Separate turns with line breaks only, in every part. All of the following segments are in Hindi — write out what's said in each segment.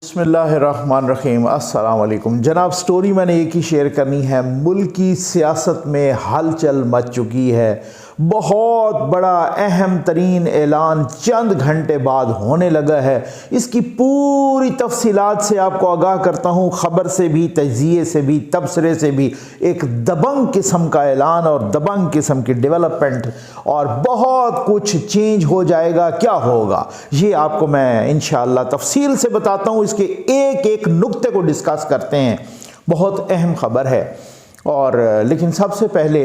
बिस्मिल्लाहिर्रहमानिर्रहीम। अस्सलाम वालेकुम जनाब। स्टोरी मैंने एक ही शेयर करनी है। मुल्क की सियासत में हलचल मच चुकी है। बहुत बड़ा अहम तरीन ऐलान चंद घंटे बाद होने लगा है। इसकी पूरी तफसीलात से आपको आगाह करता हूँ, ख़बर से भी, तज्ज़िये से भी, तबसरे से भी। एक दबंग किस्म का ऐलान और दबंग किस्म की डेवलपमेंट, और बहुत कुछ चेंज हो जाएगा। क्या होगा ये आपको मैं इंशाअल्लाह तफसील से बताता हूँ। इसके एक एक नुक्ते को डिस्कस करते हैं। बहुत अहम ख़बर है। और लेकिन सबसे पहले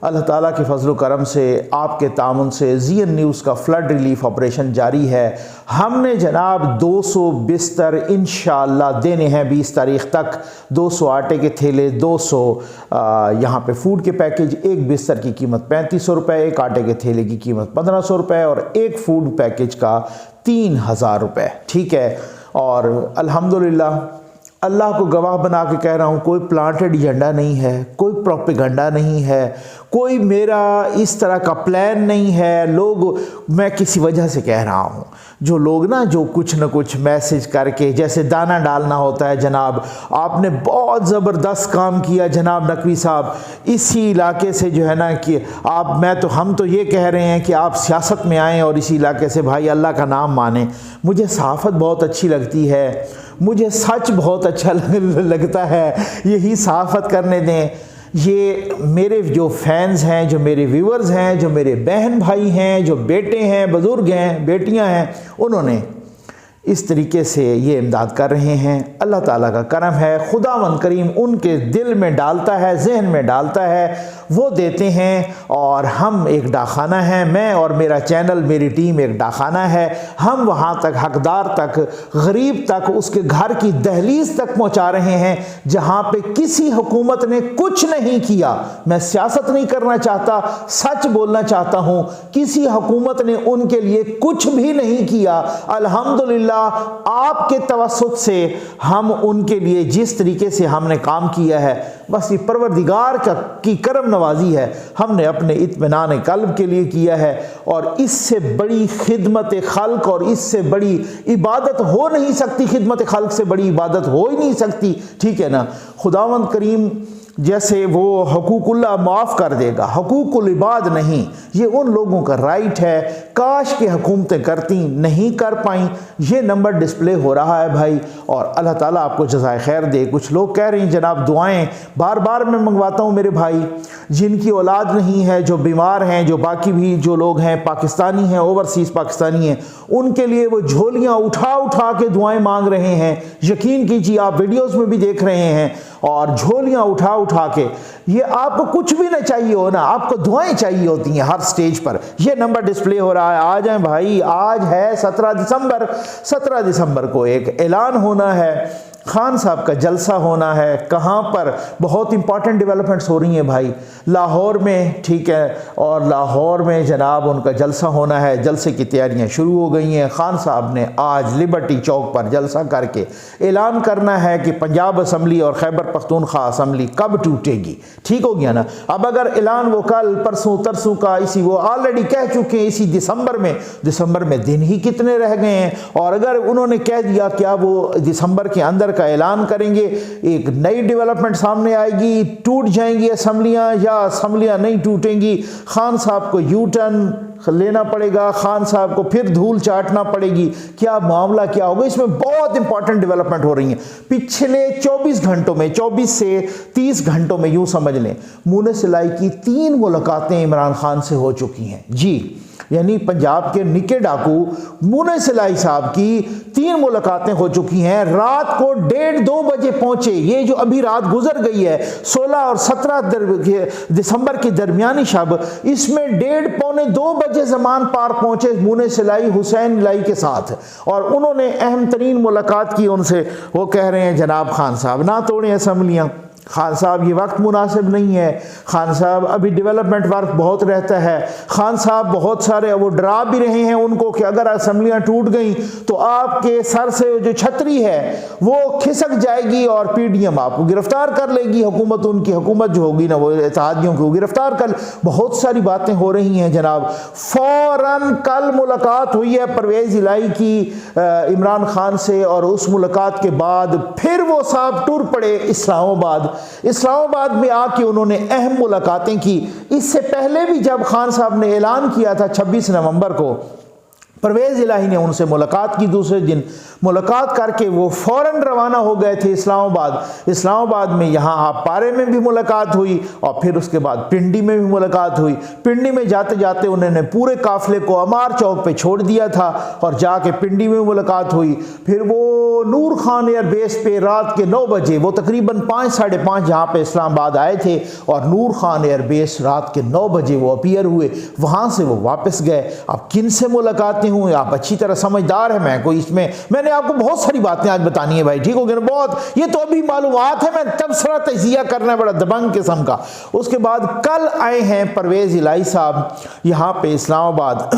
अल्लाह ताला के फजल करम से, आपके तामुन से ज़ीएन न्यूज़ का फ्लड रिलीफ ऑपरेशन जारी है। हमने जनाब 200 बिस्तर इंशाअल्लाह देने हैं 20 तारीख़ तक। 200 आटे के थैले, 200 यहाँ पे फूड के पैकेज। एक बिस्तर की कीमत 3500 रुपये, एक आटे के थैले की कीमत 1500 रुपये और एक फूड पैकेज का 3000 रुपये। ठीक है। और अल्हम्दुलिल्लाह, अल्लाह को गवाह बना के कह रहा हूँ, कोई प्लांटेड एजेंडा नहीं है, कोई प्रोपेगेंडा नहीं है, कोई मेरा इस तरह का प्लान नहीं है। लोग, मैं किसी वजह से कह रहा हूँ, जो लोग ना जो कुछ न कुछ मैसेज करके जैसे दाना डालना होता है। जनाब आपने बहुत ज़बरदस्त काम किया जनाब नकवी साहब, इसी इलाके से जो है ना कि हम तो ये कह रहे हैं कि आप सियासत में आएँ और इसी इलाके से भाई अल्लाह का नाम माने। मुझे सहाफ़त बहुत अच्छी लगती है, मुझे सच बहुत अच्छा लगता है। यही सहाफ़त करने दें। ये मेरे जो फैंस हैं, जो मेरे व्यूअर्स हैं, जो मेरे बहन भाई हैं, जो बेटे हैं, बुज़ुर्ग हैं, बेटियां हैं, उन्होंने इस तरीके से ये इमदाद कर रहे हैं। अल्लाह ताला का करम है। खुदावंद करीम उनके दिल में डालता है, जहन में डालता है, वो देते हैं। और हम एक डाखाना है, मैं और मेरा चैनल, मेरी टीम एक डाखाना है। हम वहाँ तक, हकदार तक, गरीब तक, उसके घर की दहलीज तक पहुँचा रहे हैं जहाँ पे किसी हुकूमत ने कुछ नहीं किया। मैं सियासत नहीं करना चाहता, सच बोलना चाहता हूँ। किसी हुकूमत ने उनके लिए कुछ भी नहीं किया। अल्हम्दुलिल्लाह आपके तवस्सुत से हम उनके लिए जिस तरीके से हमने काम किया है, बस ये परवरदिगार की करम नवाजी है। हमने अपने इत्मीनान कल्ब के लिए किया है। और इससे बड़ी खिदमत खल्क और इससे बड़ी इबादत हो नहीं सकती। खिदमत खल्क से बड़ी इबादत हो ही नहीं सकती। ठीक है ना। खुदावंद करीम जैसे वो हकूकुल्लाह माफ़ कर देगा, हकूकुल इबाद नहीं। ये उन लोगों का राइट है। काश के हुकूमतें करती, नहीं कर पाई। ये नंबर डिस्प्ले हो रहा है भाई। और अल्लाह ताला आपको जज़ाए खैर दे। कुछ लोग कह रहे हैं जनाब दुआएं बार बार मैं मंगवाता हूँ। मेरे भाई जिनकी औलाद नहीं है, जो बीमार हैं, जो बाकी भी जो लोग हैं, पाकिस्तानी हैं, ओवरसीज़ पाकिस्तानी हैं, उनके लिए वो झोलियाँ उठा उठा के दुआएं मांग रहे हैं। यकीन कीजिए, आप वीडियोज़ में भी देख रहे हैं। और झोलियाँ उठा उठा के, ये आपको कुछ भी नहीं चाहिए हो ना, आपको दुआएं चाहिए होती हैं हर स्टेज पर। ये नंबर डिस्प्ले हो रहा है। आ जाएं भाई। आज है 17 दिसंबर। 17 दिसंबर को एक ऐलान होना है, खान साहब का जलसा होना है। कहाँ पर? बहुत इंपॉर्टेंट डेवलपमेंट्स हो रही हैं भाई, लाहौर में। ठीक है। और लाहौर में जनाब उनका जलसा होना है। जलसे की तैयारियां शुरू हो गई हैं। खान साहब ने आज लिबर्टी चौक पर जलसा करके ऐलान करना है कि पंजाब असम्बली और खैबर पख्तूनख्वा असम्बली कब टूटेगी। ठीक हो गया ना। अब अगर ऐलान वो कल परसों तरसों का, इसी वो ऑलरेडी कह चुके हैं इसी दिसंबर में दिन ही कितने रह गए हैं। और अगर उन्होंने कह दिया क्या वो दिसंबर के अंदर का ऐलान करेंगे, एक नई डेवलपमेंट सामने आएगी, टूट जाएंगी असम्बलियां या असम्बलियां नहीं टूटेंगी। खान साहब को यू टर्न लेना पड़ेगा, खान साहब को फिर धूल चाटना पड़ेगी। क्या मामला क्या होगा? इसमें बहुत इंपॉर्टेंट डेवलपमेंट हो रही है। पिछले 24 घंटों में, 24 से 30 घंटों में यूं समझ लें, मुने सिलाई की 3 मुलाकातें इमरान खान से हो चुकी हैं जी। यानी पंजाब के निके डाकू मुने सिलाई साहब की 3 मुलाकातें हो चुकी हैं। रात को 1:30-2 बजे पहुंचे। ये जो अभी रात गुजर गई है 16 और 17 दिसंबर की दरमियानी शब, इसमें 1:30-2 बजे जमान पार पहुंचे मुने सिलाई हुसैन लाई के साथ। और उन्होंने अहम तरीन मुलाकात की उनसे। वो कह रहे हैं जनाब खान साहब ना तोड़ें असम्बलियाँ, खान साहब ये वक्त मुनासिब नहीं है, खान साहब अभी डेवलपमेंट वर्क बहुत रहता है, खान साहब बहुत सारे वो डरा भी रहे हैं उनको कि अगर असेंबलियां टूट गई तो आपके सर से जो छतरी है वो खिसक जाएगी और पीडीएम आपको गिरफ्तार कर लेगी, हुकूमत उनकी हुकूमत जो होगी ना वो इत्तेहादियों को गिरफ्तार कर। बहुत सारी बातें हो रही हैं जनाब। फौरन कल मुलाकात हुई है परवेज़ इलाही की इमरान खान से और उस मुलाकात के बाद फिर वो साहब टूर पड़े इस्लामाबाद में आके उन्होंने अहम मुलाकातें की। इससे पहले भी जब खान साहब ने ऐलान किया था 26 नवंबर को, परवेज़ इलाही ने उनसे मुलाकात की, दूसरे दिन मुलाकात करके वो फ़ौरन रवाना हो गए थे इस्लामाबाद में। यहाँ आपारे में भी मुलाकात हुई और फिर उसके बाद पिंडी में भी मुलाकात हुई। पिंडी में जाते जाते उन्होंने पूरे काफ़िले को अमार चौक पे छोड़ दिया था और जाके पिंडी में मुलाकात हुई। फिर वो नूर खान एयरबेस पे रात के 9 बजे, वो तकरीबन 5 साढ़े 5 यहाँ पे इस्लामाबाद आए थे और नूर खान एयरबेस रात के 9 बजे वो अपीयर हुए, वहाँ से वो वापस गए। अब किन से मुलाकातें हूँ, आप अच्छी तरह समझदार है, मैं कोई इसमें मैंने आपको बहुत सारी बातें आज बतानी है भाई, ठीक हो गया, बहुत ये तो अभी मालूमात है, मैं तबसरा तजिया करना बड़ा दबंग किस्म का। उसके बाद कल आए हैं परवेज़ इलाही साहब यहाँ पे इस्लामाबाद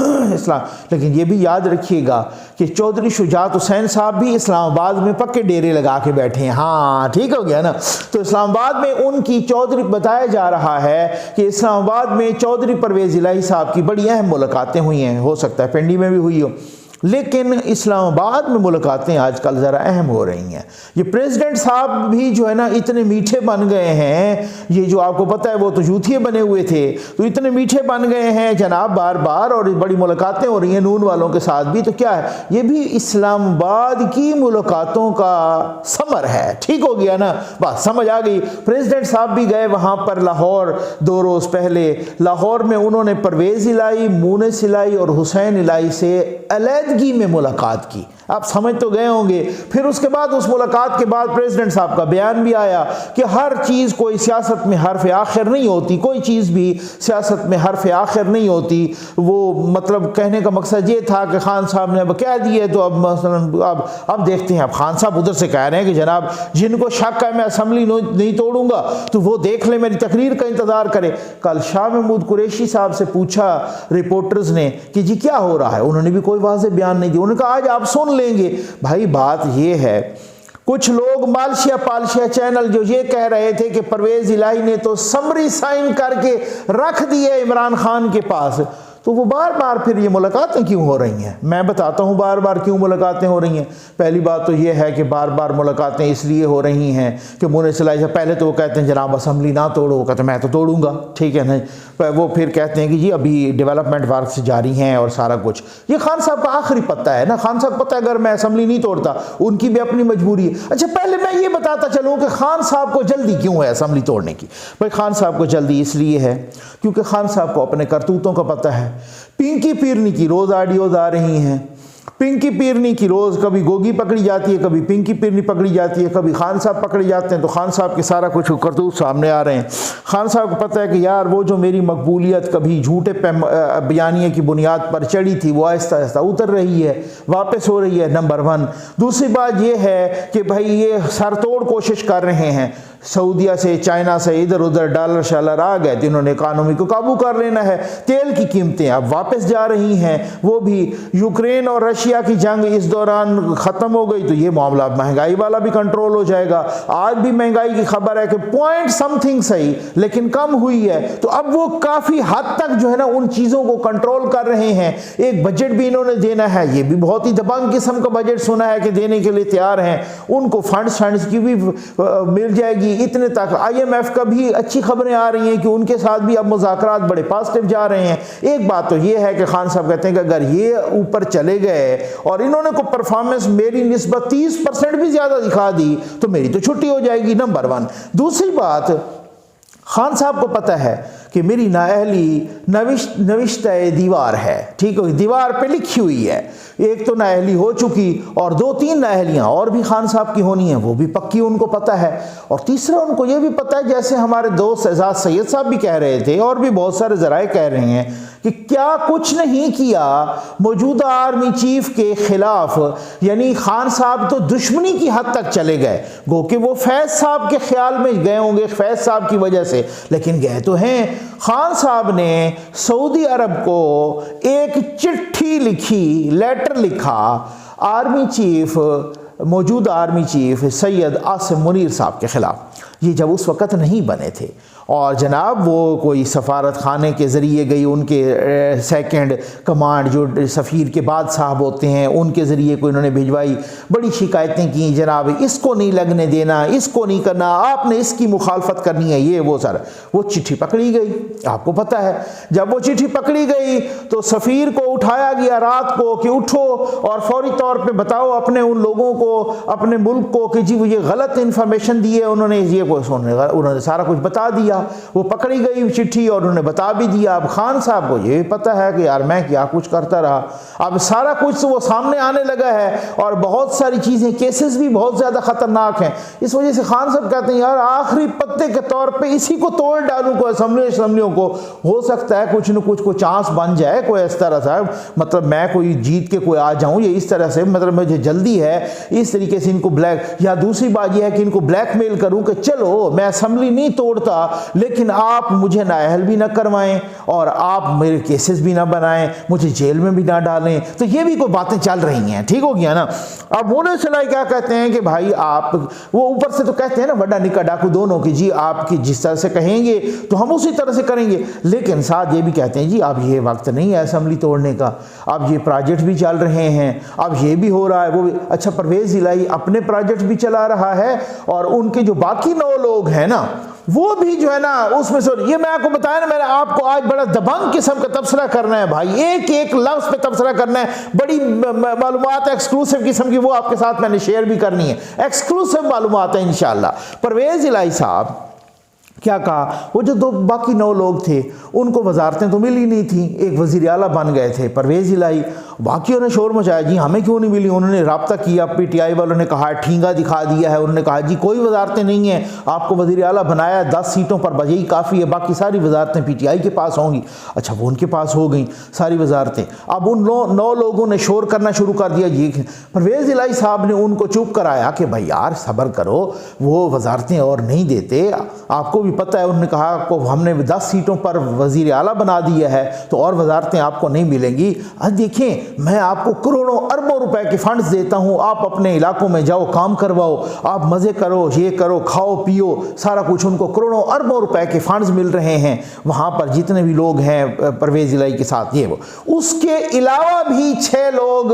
लेकिन ये भी याद रखिएगा कि चौधरी शुजात हुसैन साहब भी इस्लामाबाद में पक्के डेरे लगा के बैठे हैं। हाँ ठीक हो गया ना। तो इस्लामाबाद में उनकी चौधरी बताया जा रहा है कि इस्लामाबाद में चौधरी परवेज़ इलाही साहब की बड़ी अहम मुलाकातें हुई हैं, हो सकता है पिंडी में भी हुई हो, लेकिन इस्लामाबाद में मुलाकातें आजकल ज़रा अहम हो रही हैं। ये प्रेसिडेंट साहब भी जो है ना इतने मीठे बन गए हैं, ये जो आपको पता है वो तो जूथिए बने हुए थे, तो इतने मीठे बन गए हैं जनाब बार बार, और बड़ी मुलाकातें हो रही हैं नून वालों के साथ भी। तो क्या है, ये भी इस्लामाबाद की मुलाकातों का समर है, ठीक हो गया ना, बात समझ आ गई। प्रेसिडेंट साहब भी गए वहाँ पर लाहौर 2 रोज़ पहले। लाहौर में उन्होंने परवेज़ इलाही, मुनिस इलाही और हुसैन इलाही से अलहदगी में मुलाकात की, आप समझ तो गए होंगे। फिर उसके बाद उस मुलाकात के बाद प्रेसिडेंट साहब का बयान भी आया कि हर चीज़ कोई सियासत में हर्फ आखिर नहीं होती, कोई चीज़ भी सियासत में हर्फ आखिर नहीं होती। वो मतलब कहने का मकसद ये था कि खान साहब ने अब कह दिए तो अब मसलन अब देखते हैं। अब खान साहब उधर से कह रहे हैं कि जनाब जिनको शक है मैं असम्बली नहीं तोड़ूंगा तो वो देख ले, मेरी तकरीर का इंतज़ार करे। कल शाह महमूद कुरैशी साहब से पूछा रिपोर्टर्स ने कि जी क्या हो रहा है, उन्होंने भी कोई वाज़ेह बयान नहीं दिया। उन्होंने कहा आज आप सुन लेंगे। भाई बात ये है, कुछ लोग मालशिया पालशिया चैनल जो ये कह रहे थे कि परवेज़ इलाही ने तो समरी साइन करके रख दिए इमरान खान के पास, तो वो बार बार फिर ये मुलाकातें क्यों हो रही हैं। मैं बताता हूँ बार बार क्यों मुलाकातें हो रही हैं। पहली बात तो ये है कि बार बार मुलाकातें इसलिए हो रही हैं कि मुनिस इलाही साहब पहले तो वो कहते हैं जनाब असम्बली ना तोड़ो, वो कहते हैं मैं तो तोड़ूंगा, ठीक है ना। वो फिर कहते हैं कि जी अभी डेवलपमेंट वर्क जारी हैं और सारा कुछ। ये खान साहब का आखिरी पत्ता है ना, खान साहब पता है अगर मैं असम्बली नहीं तोड़ता उनकी भी अपनी मजबूरी है। अच्छा पहले मैं ये बताता चलूँ कि खान साहब को जल्दी क्यों है असम्बली तोड़ने की। भाई खान साहब को जल्दी इसलिए है क्योंकि खान साहब को अपने करतूतों का पता है। पिंकी पीरनी की रोज़ ऑडियोज आ रही हैं, पिंकी पीरनी की रोज़ कभी गोगी पकड़ी जाती है, कभी पिंकी पीरनी पकड़ी जाती है, कभी खान साहब पकड़े जाते हैं, तो खान साहब के सारा कुछ करतूत सामने आ रहे हैं। खान साहब को पता है कि यार वो जो मेरी मकबूलियत कभी झूठे बयानिए की बुनियाद पर चढ़ी थी वो आहिस्ता आहिस्ता उतर रही है, वापस हो रही है, नंबर 1। दूसरी बात ये है कि भाई ये सरतोड़ कोशिश कर रहे हैं, सऊदिया से चाइना से इधर उधर डॉलर शालर आ गए तो इन्होंने इकानमी को काबू कर लेना है। तेल की कीमतें अब वापस जा रही हैं, वो भी यूक्रेन और रशिया की जंग इस दौरान ख़त्म हो गई तो ये मामला महंगाई वाला भी कंट्रोल हो जाएगा। आज भी महंगाई की खबर है कि पॉइंट समथिंग सही लेकिन कम हुई है, तो अब वो काफ़ी हद तक जो है ना उन चीज़ों को कंट्रोल कर रहे हैं। एक बजट भी इन्होंने देना है, ये भी बहुत ही दबंग किस्म का बजट सुना है कि देने के लिए तैयार हैं। उनको फंड्स की भी मिल जाएगी इतने तक। IMF का भी अच्छी खबरें आ रही हैं कि उनके साथ भी अब मुज़ाकरात बड़े पॉजिटिव जा रहे हैं। एक बात तो ये है कि खान साहब कहते हैं कि अगर ये ऊपर चले गए और इन्होंने को परफॉर्मेंस मेरी निस्बत 30% भी ज़्यादा दिखा दी तो मेरी तो छुट्टी हो जाएगी, नंबर 1। दूसरी बात, खान साहब को पता है कि मेरी नाअहली नविश्त दीवार है, ठीक है, दीवार पे लिखी हुई है। एक तो नाअहली हो चुकी और 2-3 नाअहलियाँ और भी खान साहब की होनी है, वो भी पक्की उनको पता है। और तीसरा उनको ये भी पता है, जैसे हमारे दोस्त एजाज सैयद साहब भी कह रहे थे और भी बहुत सारे ज़राए कह रहे हैं कि क्या कुछ नहीं किया मौजूदा आर्मी चीफ के खिलाफ, यानी खान साहब तो दुश्मनी की हद तक चले गए, गो कि वो फैज़ साहब के ख्याल में गए होंगे फैज़ साहब की वजह से, लेकिन गए तो हैं। खान साहब ने सऊदी अरब को एक चिट्ठी लिखी, लेटर लिखा आर्मी चीफ, मौजूदा आर्मी चीफ सैयद आसिम मुनीर साहब के ख़िलाफ़। ये जब उस वक़्त नहीं बने थे और जनाब वो कोई सफारत खाने के ज़रिए गई, उनके सेकंड कमांड जो सफ़ीर के बाद साहब होते हैं उनके ज़रिए को इन्होंने भिजवाई, बड़ी शिकायतें की, जनाब इसको नहीं लगने देना, इसको नहीं करना, आपने इसकी मुखालफत करनी है, ये वो सर। वो चिट्ठी पकड़ी गई, आपको पता है जब वो चिट्ठी पकड़ी गई तो सफ़ीर को उठाया गया रात को कि उठो और फौरी तौर पर बताओ अपने उन लोगों को, अपने मुल्क को कि जी वो ये गलत इन्फॉर्मेशन दी है, उन्होंने ये उन्होंने सारा कुछ बता दिया। वो पकड़ी गई चिट्ठी और उन्होंने बता भी दिया। अब खान साहब को ये पता है कि यार मैं क्या कुछ करता रहा, अब सारा कुछ वो सामने आने लगा है और बहुत सारी चीज़ें, केसेस भी बहुत ज़्यादा ख़तरनाक हैं। इस वजह से खान साहब कहते हैं यार आखिरी पत्ते के तौर पे इसी को तोड़ डालूं को असम्बलियों को, हो सकता है कुछ न कुछ को चांस बन जाए कोई इस तरह से, मतलब मैं कोई जीत के कोई आ जाऊँ, ये इस तरह से, मतलब मुझे जल्दी है इस तरीके से इनको ब्लैक, या दूसरी बात यह है कि इनको ब्लैकमेल करूँ कि चलो मैं असम्बली नहीं तोड़ता लेकिन आप मुझे नाअहल भी ना करवाएं और आप मेरे केसेस भी ना बनाएं, मुझे जेल में भी ना डालें। तो ये भी कोई बातें चल रही हैं, ठीक हो गया ना। अब मोने सिलाई क्या कहते हैं कि भाई आप, वो ऊपर से तो कहते हैं ना बड़ा निका डाकू दोनों की, जी आपकी जिस तरह से कहेंगे तो हम उसी तरह से करेंगे, लेकिन साथ ये भी कहते हैं जी अब ये वक्त नहीं है असम्बली तोड़ने का, अब ये प्रोजेक्ट भी चल रहे हैं, अब ये भी हो रहा है वो भी। अच्छा, परवेज़ इलाही अपने प्रोजेक्ट भी चला रहा है और उनके जो बाकी 9 लोग हैं ना वो भी जो है ना उसमें से, ये मैं आपको बताया ना, मैंने आपको आज बड़ा दबंग किस्म का तबसरा करना है भाई, एक एक लफ्ज़ पे तबसरा करना है, बड़ी मालूमात एक्सक्लूसिव किस्म की, वो आपके साथ मैंने शेयर भी करनी है, एक्सक्लूसिव मालूमात है इंशाअल्लाह। परवेज़ इलाही साहब क्या कहा, वो जो 2 बाकी 9 लोग थे उनको वजारतें तो मिली नहीं थी, एक वज़ीर आला बन गए थे परवेज़ इलाही, बाकियों ने शोर मचाया जी हमें क्यों नहीं मिली, उन्होंने रब्ता किया, PTI वालों ने कहा ठींगा दिखा दिया है, उन्होंने कहा जी कोई वजारतें नहीं हैं, आपको वज़ीर आला बनाया 10 सीटों पर बस यही काफ़ी है, बाकी सारी वजारतें PTI के पास होंगी। अच्छा, वो उनके पास हो गई सारी वजारतें। अब उन 9 लोगों ने शोर करना शुरू कर दिया जी, परवेज़ इलाही साहब ने उनको चुप कराया कि भाई यार सब्र करो, वो वजारतें और नहीं देते, आपको पता है। उन्होंने कहा आपको हमने 10 सीटों पर वजीर आला बना दिया है तो और वजारतें आपको नहीं मिलेंगी। आज देखें मैं आपको करोड़ों अरबों रुपए के फंड्स देता हूं, आप अपने इलाकों में जाओ, काम करवाओ, आप मज़े करो, ये करो, खाओ पियो, सारा कुछ। उनको करोड़ों अरबों रुपए के फंड्स मिल रहे हैं वहाँ पर जितने भी लोग हैं परवेज़ इलाही के साथ, ये वो। उसके अलावा भी 6 लोग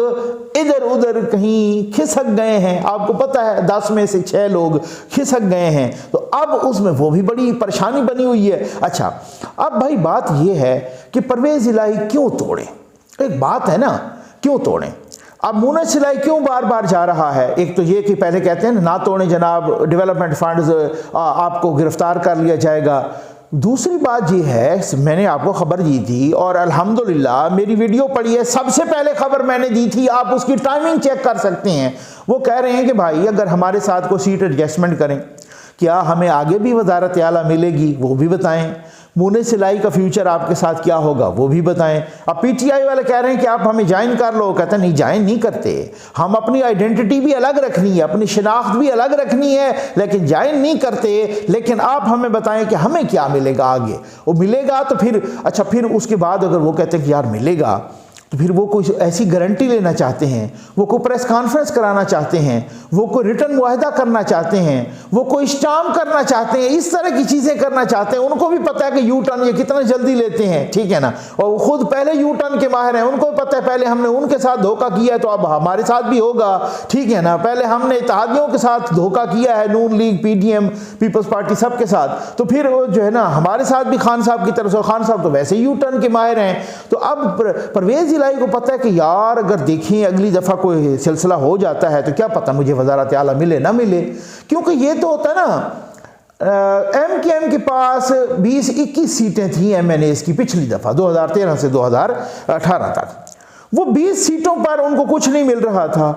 इधर उधर कहीं खिसक गए हैं, आपको पता है 10 में से 6 लोग खिसक गए हैं, तो अब उसमें वो भी बड़ी परेशानी बनी हुई है। अच्छा, अब भाई बात यह है कि परवेज़ इलाही क्यों तोड़े, एक बात है ना, क्यों तोड़े। अब मोने सिलाई क्यों बार बार जा रहा है, एक तो ये कि पहले कहते हैं ना तोड़े जनाब, डेवलपमेंट फंड्स आपको गिरफ्तार कर लिया जाएगा। दूसरी बात ये है, मैंने आपको खबर दी थी और अल्हम्दुलिल्लाह मेरी वीडियो पड़ी है, सबसे पहले खबर मैंने दी थी, आप उसकी टाइमिंग चेक कर सकते हैं। वो कह रहे हैं कि भाई अगर हमारे साथ को सीट एडजस्टमेंट करें, क्या हमें आगे भी वजारत आला मिलेगी, वो भी बताएं। मोने सिलाई का फ्यूचर आपके साथ क्या होगा, वो भी बताएं। अब PTI वाले कह रहे हैं कि आप हमें ज्वाइन कर लो, कहते हैं नहीं ज्वाइन नहीं करते, हम अपनी आइडेंटिटी भी अलग रखनी है, अपनी शिनाख्त भी अलग रखनी है, लेकिन ज्वाइन नहीं करते। लेकिन आप हमें बताएं कि हमें क्या मिलेगा आगे, वो मिलेगा तो फिर अच्छा, फिर उसके बाद अगर वो कहते हैं कि यार मिलेगा, तो फिर वो कोई ऐसी गारंटी लेना चाहते हैं, वो कोई प्रेस कॉन्फ्रेंस कराना चाहते हैं, वो कोई रिटर्न मुआहदा करना चाहते हैं, वो कोई स्टाम्प करना चाहते हैं, इस तरह की चीज़ें करना चाहते हैं। उनको भी पता है कि यू टर्न ये कितना जल्दी लेते हैं, ठीक है ना, और वो खुद पहले यू टर्न के माहिर हैं, उनको भी पता है पहले हमने उनके साथ धोखा किया है तो अब हमारे साथ भी होगा, ठीक है ना। पहले हमने इत्तेहादियों के साथ धोखा किया है, नून लीग, PDM, पीपल्स पार्टी, सबके साथ, तो फिर वो जो है ना हमारे साथ भी खान साहब की तरफ से, खान साहब तो वैसे यू टर्न के माहिर हैं। तो अब परवेज़ इलाही को पता है कि यार अगर देखें अगली दफ़ा कोई सिलसिला हो जाता है तो क्या पता मुझे वज़ारत आला मिले ना मिले, क्योंकि ये तो होता है ना, MKM के पास 20-21 सीटें थी MNAs की पिछली दफ़ा 2013 से 2018 तक, वो 20 सीटों पर उनको कुछ नहीं मिल रहा था।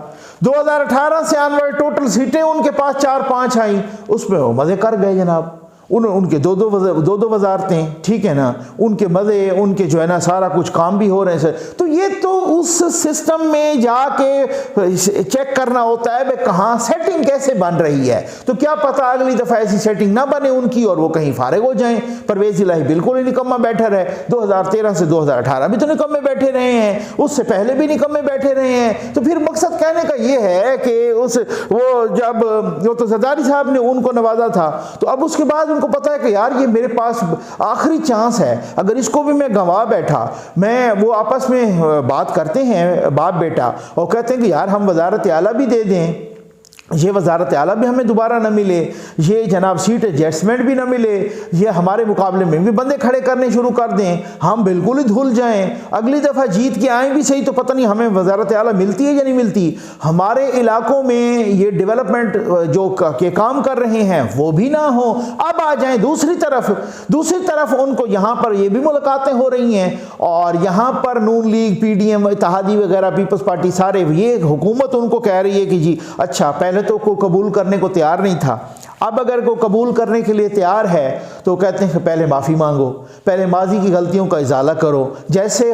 2018 से आनवर्ड टोटल सीटें उनके पास 4-5 आई, उसमें वो मज़े कर गए जनाब। उनके दो दो वजारतें, ठीक है ना, उनके मज़े, उनके जो है ना सारा कुछ काम भी हो रहे हैं सर। तो ये तो उस सिस्टम में जाके चेक करना होता है भाई कहाँ सेटिंग कैसे बन रही है। तो क्या पता अगली दफ़ा ऐसी सेटिंग ना बने उनकी और वो कहीं फारिग हो जाएं। परवेज़ इलाही बिल्कुल ही निकम्मा बैठा रहे, 2013 से 2018 भी तो निकम्मे बैठे रहे हैं, उससे पहले भी निकम्मे बैठे रहे हैं। तो फिर मकसद कहने का ये है कि वो तो जरदारी साहब ने उनको नवाजा था, तो अब उसके बाद को पता है कि यार ये मेरे पास आखिरी चांस है, अगर इसको भी मैं गंवा बैठा, वो आपस में बात करते हैं बाप बेटा और कहते हैं कि यार हम वजारत आला भी दे दें, ये वजारत आला भी हमें दोबारा न मिले, ये जनाब सीट एडजस्टमेंट भी न मिले, ये हमारे मुकाबले में भी बंदे खड़े करने शुरू कर दें, हम बिल्कुल ही धुल जाएं, अगली दफ़ा जीत के आएँ भी सही तो पता नहीं हमें वजारत आला मिलती है या नहीं मिलती। हमारे इलाकों में ये डेवलपमेंट जो के काम कर रहे हैं वो भी ना हो, अब आ जाएँ दूसरी तरफ उनको यहाँ पर ये भी मुलाकातें हो रही हैं और यहाँ पर नून लीग, PDM, इत्तेहादी वगैरह, पीपल्स पार्टी, सारे ये हुकूमत उनको कह रही है कि जी अच्छा पहले तो को कबूल करने को तैयार नहीं था, अब अगर को कबूल करने के लिए तैयार है तो कहते हैं कि पहले माफ़ी मांगो, पहले माजी की गलतियों का इजाला करो। जैसे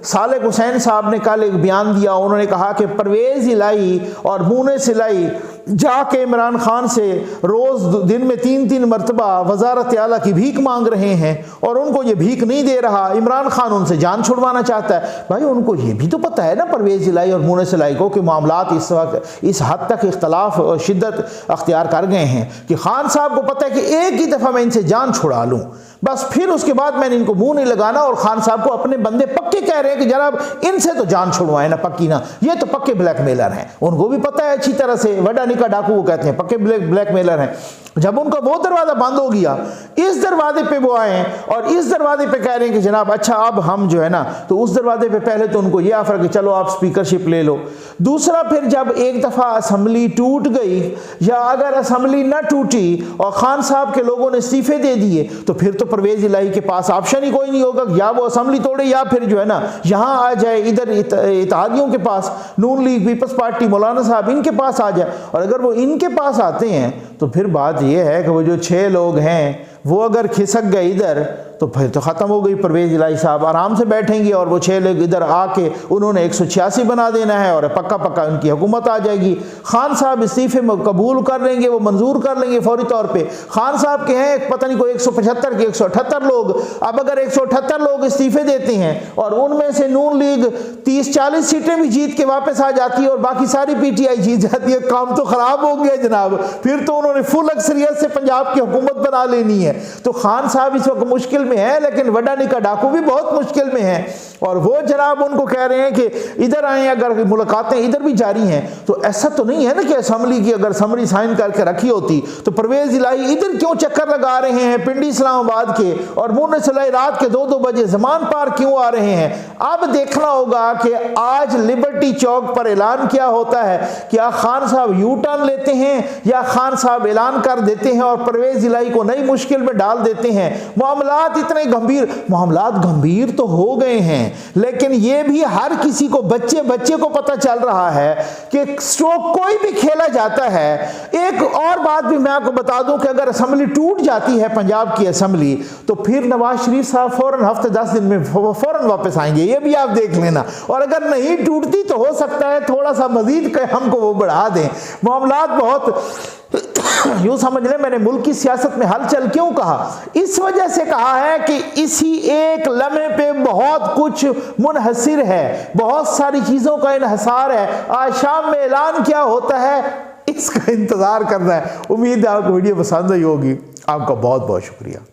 सालेक हुसैन साहब ने कल एक बयान दिया, उन्होंने कहा कि परवेज़ इलाही और मुनीस इलाही जाके इमरान खान से रोज़ दिन में 3-3 मरतबा वजारत आला की भीख मांग रहे हैं और उनको ये भीख नहीं दे रहा, इमरान खान उनसे जान छुड़वाना चाहता है। भाई उनको ये भी तो पता है ना परवेज़ इलाही और मुनीस इलाही को कि मामलात इस वक्त इस हद तक इख्तलाफ और शिद्दत अख्तियार कर गए हैं कि खान साहब को पता है कि एक ही दफ़ा मैं इनसे जान छुड़ा लूँ, बस फिर उसके बाद मैंने इनको मुंह नहीं लगाना। और खान साहब को अपने बंदे पक्के कह रहे हैं कि जनाब इनसे तो जान छुड़वाए ना, पक्की ना, ये तो पक्के ब्लैकमेलर हैं। उनको भी पता है अच्छी तरह से, वडा निका डाकू वो कहते हैं, पक्के ब्लैकमेलर हैं। जब उनका वो दरवाज़ा बंद हो गया, इस दरवाजे पे वो आए और इस दरवाजे पे कह रहे हैं कि जनाब अच्छा अब हम जो है ना, तो उस दरवाजे पे पहले तो उनको ये ऑफर कि चलो आप स्पीकरशिप ले लो। दूसरा फिर जब एक दफ़ा असम्बली टूट गई या अगर असम्बली न टूटी और खान साहब के लोगों ने इस्तीफे दे दिए तो फिर तो परवेज़ इलाही के पास ऑप्शन ही कोई नहीं होगा, या वो असम्बली तोड़े या फिर जो है ना यहाँ आ जाए, इधर इत्तेहादियों के पास, नून लीग, पीपल्स पार्टी, मौलाना साहब इनके पास आ जाए। और अगर वो इनके पास आते हैं तो फिर बात ये है कि वो जो 6 लोग हैं वो अगर खिसक गए इधर तो फिर तो ख़त्म हो गई। परवेज़ इलाही साहब आराम से बैठेंगे और वो 6 लोग इधर आके उन्होंने 186 बना देना है और पक्का उनकी हुकूमत आ जाएगी। खान साहब इस्तीफे में कबूल कर लेंगे, वो मंजूर कर लेंगे फौरी तौर पे। खान साहब के हैं पता नहीं कोई 175 के 178 लोग, अब अगर 178 लोग इस्तीफे देते हैं और उनमें से नून लीग 30-40 सीटें भी जीत के वापस आ जाती है और बाकी सारी PTI जीत जाती है, काम तो ख़राब हो गया जनाब। फिर तो उन्होंने फुल अक्सरियत से पंजाब की हुकूमत बना लेनी है। तो खान साहब इस वक्त मुश्किल में है, लेकिन वडा निका डाकू भी बहुत मुश्किल में है और वो जनाब उनको कह रहे हैं कि इधर आए। अगर मुलाकातें इधर भी जारी हैं तो ऐसा तो नहीं है ना कि असम्बली की अगर असम्बली साइन करके रखी होती तो परवेज़ इलाही इधर क्यों चक्कर लगा रहे हैं पिंडी इस्लामाबाद के, और मुनीस इलाही रात के 2-2 बजे ज़मान पार क्यों आ रहे हैं। अब देखना होगा कि आज लिबर्टी चौक पर ऐलान क्या होता है, क्या खान साहब यू टर्न लेते हैं या खान साहब ऐलान कर देते हैं और परवेज़ इलाही को नई मुश्किल में डाल देते हैं। मामलात इतने गंभीर तो हो गए हैं, लेकिन ये भी हर किसी को, बच्चे को पता चल रहा है कि स्ट्रोक कोई भी खेला जाता है। एक और बात भी मैं आपको बता दूं कि अगर असम्बली टूट जाती है पंजाब की असम्बली तो फिर नवाज शरीफ साहब फौरन हफ्ते 10 दिन में फौरन वापस आएंगे, ये भी आप देख लेना। और अगर नहीं टूटती तो हो सकता है थोड़ा सा मजीद हमको वो बढ़ा दें। मामलात बहुत यूं समझ लें, मैंने मुल्क की सियासत में हलचल क्यों कहा, इस वजह से कहा है कि इसी एक लम्हे पे बहुत कुछ मुनहसिर है, बहुत सारी चीजों का इन्हसार है। आज शाम में ऐलान क्या होता है इसका इंतजार करना है। उम्मीद है आपको वीडियो पसंद आई होगी। आपका बहुत बहुत शुक्रिया।